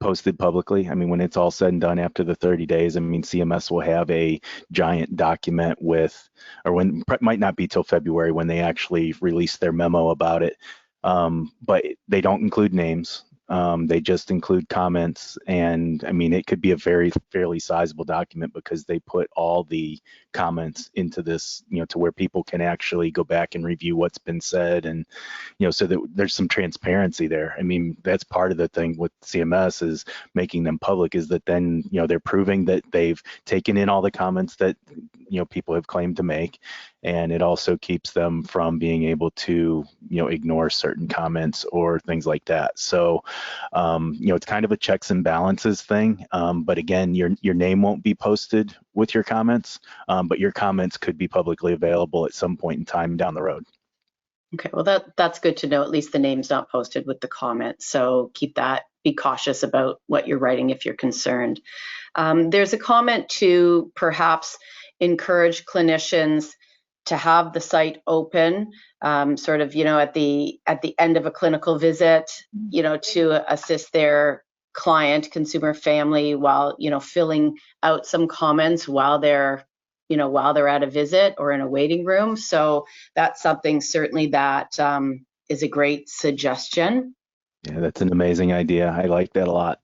posted publicly. I mean, when it's all said and done after the 30 days, I mean, CMS will have a giant document with, or when might not be till February when they actually release their memo about it. But they don't include names. They just include comments, and I mean, it could be a fairly sizable document because they put all the comments into this, to where people can actually go back and review what's been said, and so that there's some transparency there. I mean, that's part of the thing with CMS is making them public, is that then they're proving that they've taken in all the comments that people have claimed to make, and it also keeps them from being able to ignore certain comments or things like that. So it's kind of a checks and balances thing, but again, your name won't be posted with your comments, but your comments could be publicly available at some point in time down the road. Okay, well that's good to know. At least the name's not posted with the comment, so keep that. Be cautious about what you're writing if you're concerned. There's a comment to perhaps encourage clinicians to have the site open, sort of, at the end of a clinical visit, to assist their client, consumer, family, while filling out some comments while they're at a visit or in a waiting room. So that's something certainly that is a great suggestion. Yeah, that's an amazing idea. I like that a lot.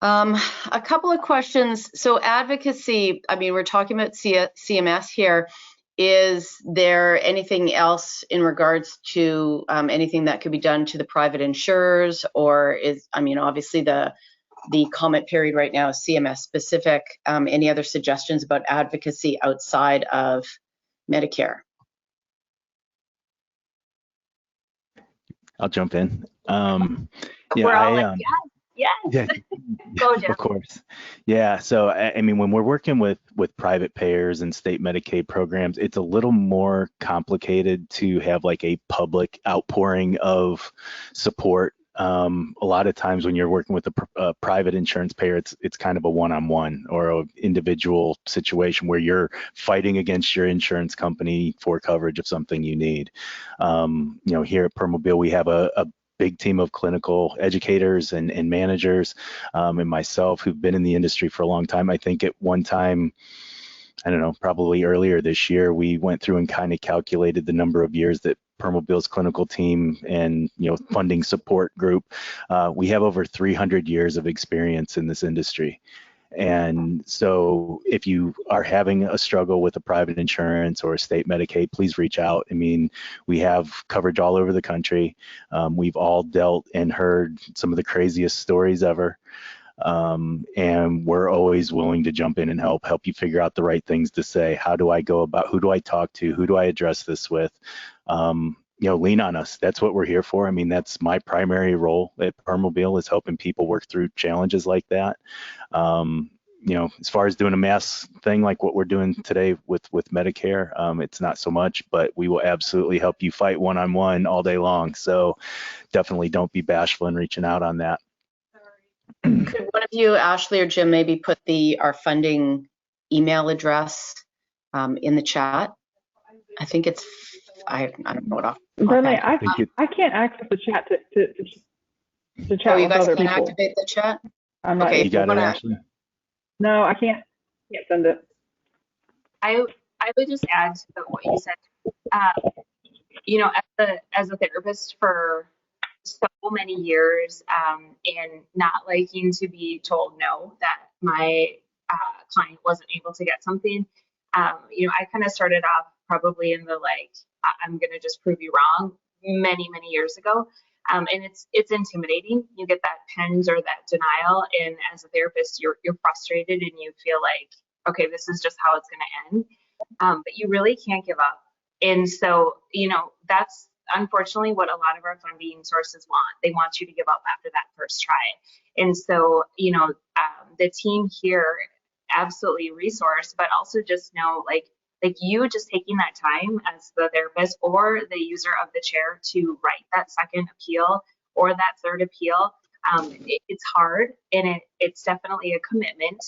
A couple of questions. So advocacy, I mean, we're talking about CMS here. Is there anything else in regards to anything that could be done to the private insurers, or obviously the comment period right now is CMS specific. Any other suggestions about advocacy outside of Medicare? I'll jump in. We're all like, yes. Go, Jim. Of course. Yeah. So, I mean, when we're working with private payers and state Medicaid programs, it's a little more complicated to have like a public outpouring of support. A lot of times when you're working with a private insurance payer, it's kind of a one-on-one or an individual situation where you're fighting against your insurance company for coverage of something you need. Here at Permobil, we have a big team of clinical educators and managers, and myself, who've been in the industry for a long time. I think at one time, I don't know, probably earlier this year, we went through and kind of calculated the number of years that Permobil's clinical team and funding support group, we have over 300 years of experience in this industry. And so if you are having a struggle with a private insurance or a state Medicaid, please reach out. I mean, we have coverage all over the country. We've all dealt and heard some of the craziest stories ever. And we're always willing to jump in and help you figure out the right things to say. How do I go about, who do I talk to? Who do I address this with? Lean on us. That's what we're here for. I mean, that's my primary role at Permobil, is helping people work through challenges like that. As far as doing a mass thing like what we're doing today with Medicare, it's not so much, but we will absolutely help you fight one-on-one all day long. So definitely don't be bashful in reaching out on that. Could one of you, Ashley or Jim, maybe put our funding email address in the chat? I think it's, I don't know what off. Bradley, think I can't access the chat to chat Oh, you with guys other can't people. activate the chat? I'm not. Okay, You got it, wanna- Ashley? No, I can't send it. I would just add to what you said. You know, as a therapist for so many years, and not liking to be told no, that my client wasn't able to get something. You know, I kind of started off probably in the like, I'm gonna just prove you wrong many years ago. And it's intimidating. You get that pens or that denial, and as a therapist, you're frustrated and you feel like, okay, this is just how it's gonna end. But you really can't give up. And so, you know, that's unfortunately what a lot of our funding sources want. They want you to give up after that first try. And so, you know, the team here absolutely resource, but also just know like you just taking that time as the therapist or the user of the chair to write that second appeal or that third appeal. It's hard and it's definitely a commitment.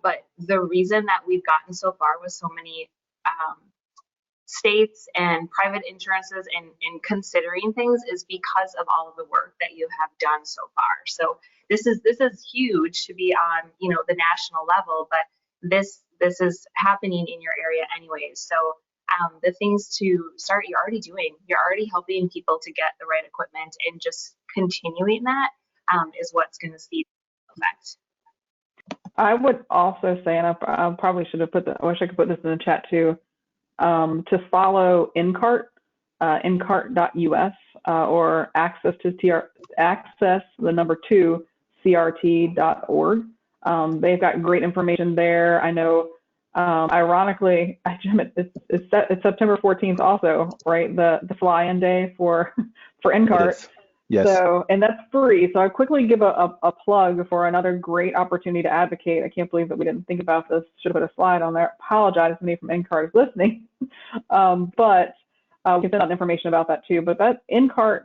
But the reason that we've gotten so far with so many states and private insurances and considering things is because of all of the work that you have done so far. So this is huge to be on, you know, the national level, but this is happening in your area anyways. So the things to start, you're already doing. You're already helping people to get the right equipment, and just continuing that is what's going to see the effect. I would also say, and I probably should have I wish I could put this in the chat too, to follow NCART, ncart.us, or access the number 2 crt.org. They've got great information there. I know, ironically, it's September 14th also, right? The fly-in day for NCART. Yes. So, and that's free. So I quickly give a plug for another great opportunity to advocate. I can't believe that we didn't think about this. Should have put a slide on there. Apologize to me from NCART is listening. But we can send out information about that too. But that NCART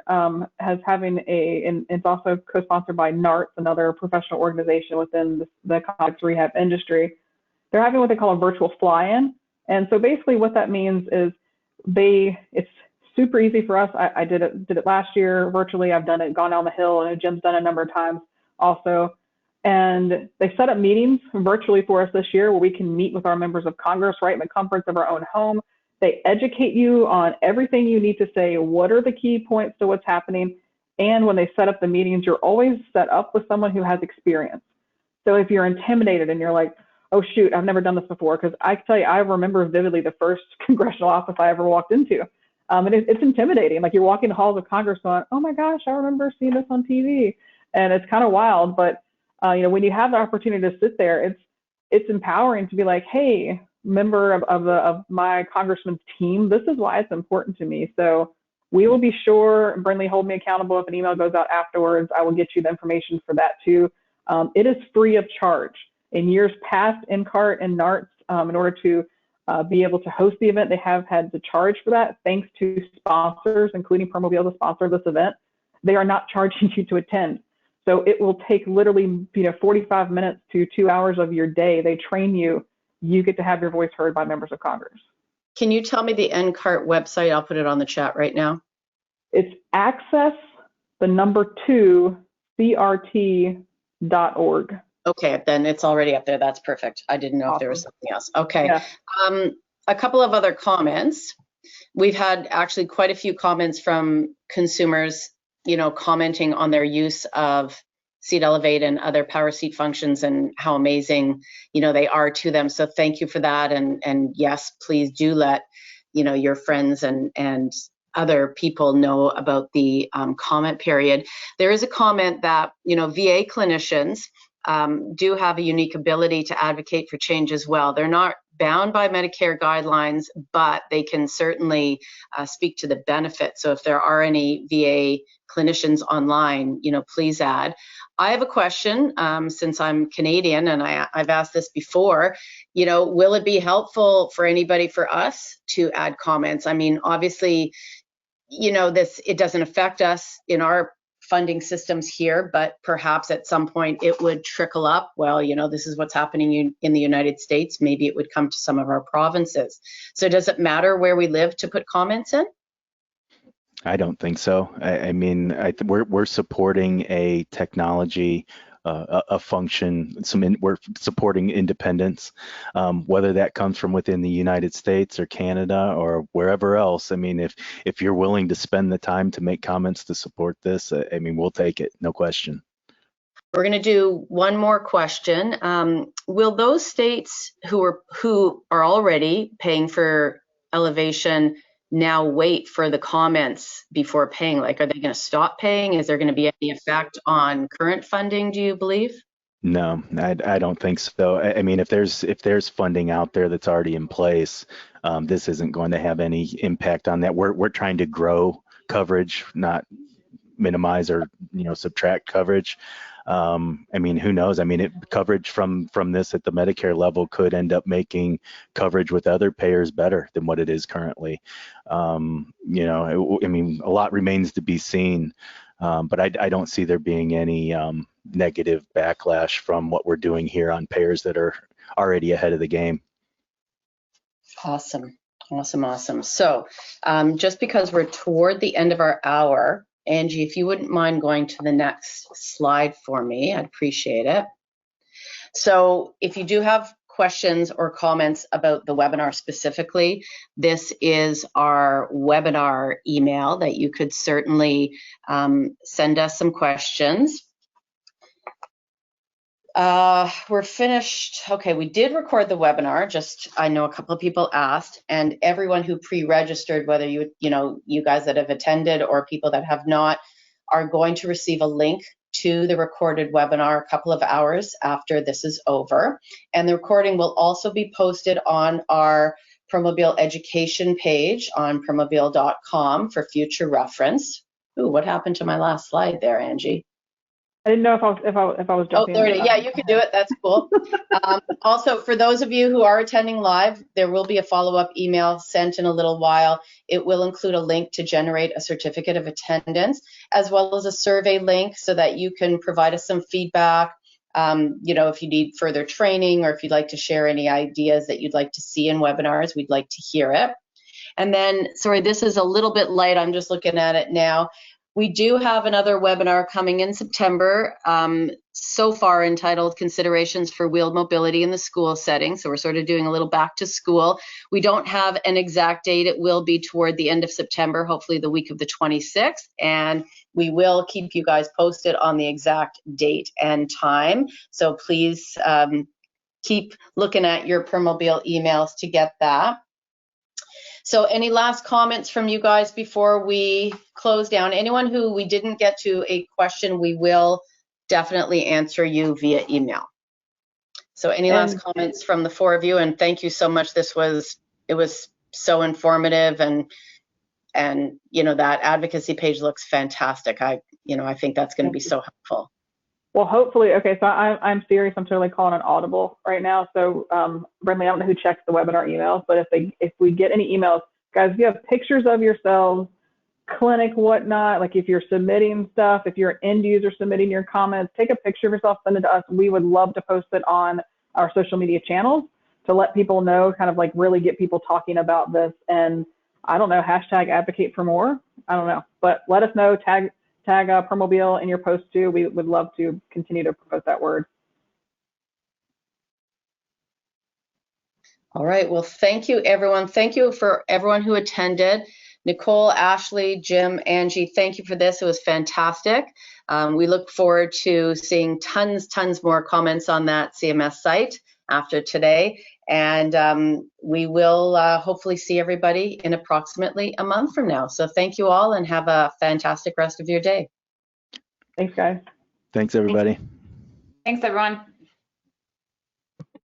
has having and it's also co-sponsored by NARTS, another professional organization within the complex rehab industry. They're having what they call a virtual fly-in. And so basically what that means is it's super easy for us. I did it last year virtually. I've done it, gone down the hill, and Jim's done it a number of times also. And they set up meetings virtually for us this year where we can meet with our members of Congress right in the comforts of our own home. They educate you on everything you need to say, what are the key points to what's happening. And when they set up the meetings, you're always set up with someone who has experience. So if you're intimidated and you're like, oh shoot, I've never done this before, because I can tell you, I remember vividly the first congressional office I ever walked into. And it's intimidating. Like you're walking the halls of Congress going, oh my gosh, I remember seeing this on TV. And it's kind of wild. But you know, when you have the opportunity to sit there, it's empowering to be like, hey, member of my congressman's team, this is why it's important to me. So we will be sure, Brinley, hold me accountable. If an email goes out afterwards, I will get you the information for that too. It is free of charge. In years past, NCART and NARTS, in order to be able to host the event, they have had to charge for that, thanks to sponsors, including Permobil, the sponsor of this event. They are not charging you to attend. So it will take literally 45 minutes to 2 hours of your day. They train you. You get to have your voice heard by members of Congress. Can you tell me the NCART website? I'll put it on the chat right now. It's access, the number 2, crt.org. Okay, then it's already up there. That's perfect. I didn't know Awesome. if there was something else. Okay. Yeah. A couple of other comments. We've had actually quite a few comments from consumers, commenting on their use of Seat Elevate and other power seat functions and how amazing, they are to them. So thank you for that. And yes, please do let, your friends and other people know about the comment period. There is a comment that, VA clinicians do have a unique ability to advocate for change as well. They're not bound by Medicare guidelines, but they can certainly speak to the benefits. So if there are any VA clinicians online, please add. I have a question, since I'm Canadian and I've asked this before, will it be helpful for anybody, for us to add comments? I mean, obviously, it doesn't affect us in our funding systems here, but perhaps at some point it would trickle up. Well, you know, this is what's happening in the United States. Maybe it would come to some of our provinces. So does it matter where we live to put comments in? I don't think so. I mean, we're supporting a technology, a function. We're supporting independence, whether that comes from within the United States or Canada or wherever else. I mean, if you're willing to spend the time to make comments to support this, I mean, we'll take it, no question. We're going to do one more question. Will those states who are already paying for elevation now wait for the comments before paying? Like, are they going to stop paying? Is there going to be any effect on current funding, do you believe? No, I don't think so. I mean, if there's funding out there that's already in place, this isn't going to have any impact on that. We're trying to grow coverage, not minimize or subtract coverage. I mean, who knows? I mean, coverage from this at the Medicare level could end up making coverage with other payers better than what it is currently. I mean, a lot remains to be seen, but I don't see there being any negative backlash from what we're doing here on payers that are already ahead of the game. Awesome. So just because we're toward the end of our hour, Angie, if you wouldn't mind going to the next slide for me, I'd appreciate it. So if you do have questions or comments about the webinar specifically, this is our webinar email that you could certainly send us some questions. We're finished. Okay, we did record the webinar. I know a couple of people asked, and everyone who pre-registered, whether you guys that have attended or people that have not, are going to receive a link to the recorded webinar a couple of hours after this is over. And the recording will also be posted on our Permobil education page on permobil.com for future reference. Ooh, what happened to my last slide there, Angie? I didn't know if I was jumping. Oh, there it is. Yeah, you can do it. That's cool. Also, for those of you who are attending live, there will be a follow-up email sent in a little while. It will include a link to generate a certificate of attendance, as well as a survey link so that you can provide us some feedback. If you need further training or if you'd like to share any ideas that you'd like to see in webinars, we'd like to hear it. And then, sorry, this is a little bit light. I'm just looking at it now. We do have another webinar coming in September, so far entitled Considerations for Wheeled Mobility in the School Setting. So we're sort of doing a little back to school. We don't have an exact date. It will be toward the end of September, hopefully the week of the 26th. And we will keep you guys posted on the exact date and time. So please keep looking at your Permobil emails to get that. So any last comments from you guys before we close down? Anyone who we didn't get to a question, we will definitely answer you via email. So any last comments from the four of you? And thank you so much. It was so informative, and that advocacy page looks fantastic. I think that's going to be so helpful. Well, hopefully, okay, so I'm serious. I'm totally calling an audible right now. So, Brentley, I don't know who checks the webinar emails, but if we get any emails, guys, if you have pictures of yourselves, clinic, whatnot, like if you're submitting stuff, if you're an end user submitting your comments, take a picture of yourself, send it to us. We would love to post it on our social media channels to let people know, kind of like really get people talking about this. And I don't know, hashtag advocate for more. I don't know, but let us know, tag Permobil in your post too. We would love to continue to promote that word. All right, well, thank you, everyone. Thank you for everyone who attended. Nicole, Ashley, Jim, Angie, thank you for this. It was fantastic. We look forward to seeing tons more comments on that CMS site after today. And we will hopefully see everybody in approximately a month from now. So thank you all and have a fantastic rest of your day. Thanks, guys. Thanks, everybody. Thanks, everyone.